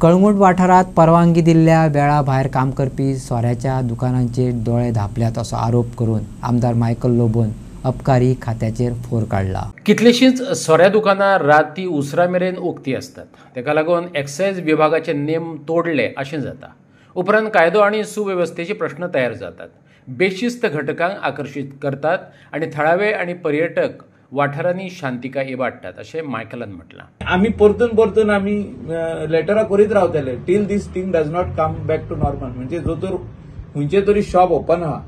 कळंगूट वाठारात परवानगी दिल्ल्या वेळा भायर काम करपी सोऱ्याच्या दुकानांचेर दोळे धांपल्यात असो आरोप करून आमदार मायकल लोबोन अबकारी खात्याचेर फोर काढला। कितलीशींच सोऱ्या दुकानां राती उसरा मेरेन उक्ती असतात, तेका लागून एक्सायज विभागाचे नेम तोडले अशें जाता। उपरांत कायदो आनी सुवेवस्थेचे प्रश्न तयार जातात, बेशिस्त घटकांक आकर्षित करतात आनी थळावे आनी पर्यटक वाठारांनी शांतिकाय इबाडटात अशें मायकलान म्हटलां। आम्ही परतून आम्ही लेटरा करीत रावतले till this thing does not come back to normal. म्हणजे जो तर खंयचे तरी शॉप ओपन आहा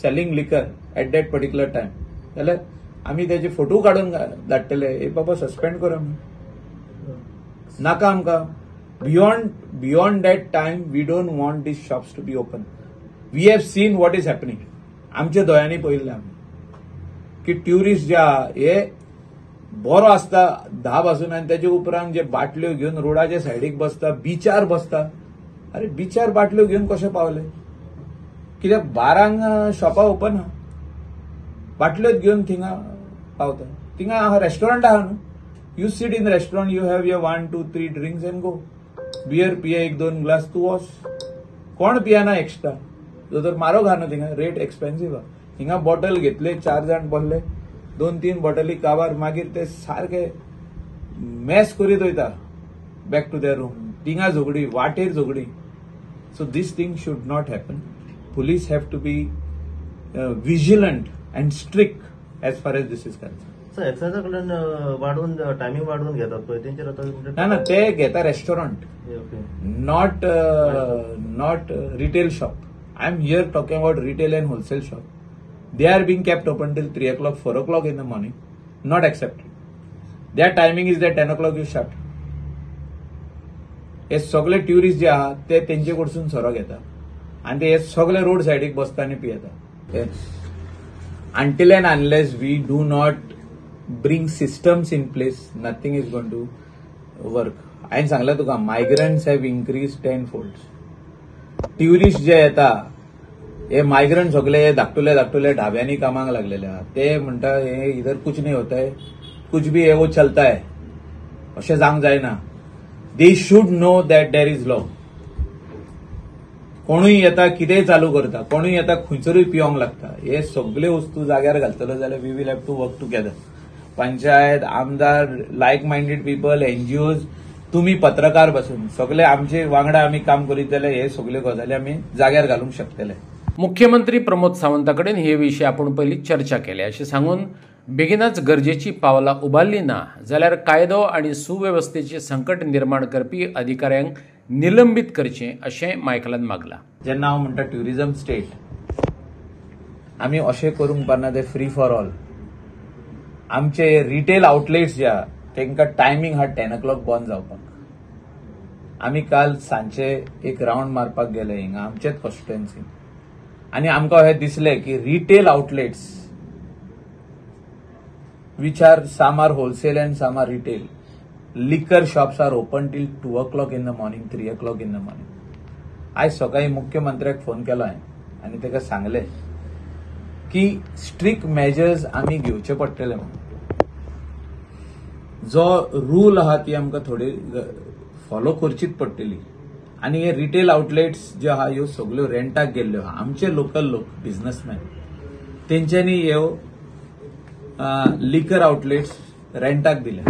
selling liquor at that particular time जाल्यार आम्ही त्याचे फोटो काढून धाडटले, ए बाबा सस्पेंड कर नाका आमकां। Beyond that time we don't want these shops to be open. We have seen what is happening, आमच्या दोळ्यांनी पळयल्लें आमी की ट्युरिस्ट जे आहा हे बरो आसता धा पासून आनी त्याच्या उपरांत जे बाटल्यो घेवन रोडाच्या सायडीक बसता, बिचार बसता। अरे बिचार बाटल्यो घेवन कशे पावले? कित्याक 12 शॉपां ओपन आहा, बाटल्योच घेवन थिंगा पावता। थिंगा रेस्टॉरंट आहा न्हू, you sit in restaurant, you have your 1, 2, 3 drinks and go. Beer पिये 1-2 ग्लास तू वॉच, कोण पियाना एक्स्ट्रा? जो तर म्हारग आहा न्हू थिंगा, रेट एक्सपेन्सिव्ह आहा। हिंगा बॉटल घेतले, 4 जाण बसले, 2-3 बॉटली काबार, मागीर ते सारखे मॅस करीत वयता बॅक टू देअर रूम। थिंगा झगडी, वाटेर झगडी। So these thing should not happen. Police have to be vigilant and strict as far as this is concern. Sir एक्सायजा कडल्यान वाढवून टायमिंग वाढवून घेतात पळय तेंचेर आता ना ते घेता restaurant, not retail shop. I am here talking about retail and wholesale shop. They are being kept open till 3 o'clock, 4 o'clock in the morning. Not accepted. Their timing is that 10 o'clock you shut. हे सगळे tourist जे आहात ते तेंचे कडसून सोरो घेता आणि ते सगळे रोड सायडीक बसता आनी पियेता। Until and unless we do not bring systems in place, nothing is going to work. हांवें सांगलें तुका migrants have increased 10-fold. Tourist जे येता हे मायग्रंट सगळे धाकटुले ढाब्यांनी कामाक लागलेले आहात। ते म्हणटा हे इधर कुछ नहीं होता है, कुछ भी है वो चलता है, अशें जावंक जायना। They should know that there is law. कोणूय येता कितेंय चालू करता, कोणूय येता खंयसरूय पिवंक लागता। हे सगळे वस्तू जाग्यार घालतलो जाल्यार we will have to work together. Panchayat, आमदार, लायक माइंडेड पीपल, एनजीओज, तुम्ही पत्रकार बसून सगळे आमचे वांगडा आम्ही काम करीत जाल्यार हे सगळे गजाली आमी जाग्यार घालूंक शकतले। मुख्यमंत्री प्रमोद सावंता कडेन हे विशीं आपण पयलीं चर्चा केली अशें सांगून बेगीनच गरजेची पावलां उबारली ना जाल्यार कायदो आनी सुवेवस्थेचे संकट निर्माण करपी अधिकाऱ्यांक निलंबीत करचें अशें मायकलान मागलां। जेन्ना हांव म्हणटा ट्युरिजम स्टेट, आमी अशें करूंक पारना ते फ्री फॉर ऑल। आमचे रिटेल आउटलेट्स जे आहा तांकां टायमींग आहा 10 o'clock बंद जावपाक। आमी काल सांचे एक राउंड मारपाक गेले हिंगा आमचेच कॉन्स्टिट्युएन्सीन आणि आमकां हे दिसलें की retail outlets which are some are wholesale and some are retail, liquor shops are open till 2 o'clock in the morning, 3 o'clock in the morning. आज सकाळी मुख्यमंत्र्याक फोन केलो हांवें आनी ताका सांगलें की स्ट्रिक्ट मेजर्स आमी घेवचे पडटले म्हणून। जो रूल आहा ती आमकां थोडी फॉलो करचीच पडटली। आणि हे रिटेल आउटलेट्स जे आहा ह्यो सगळ्यो रेंटाक गेल्ल्यो आहा। आमचे लोकल लोक बिझनेसमॅन तेंच्यांनी ह्यो लिकर आउटलेट्स रेंटाक दिल्या।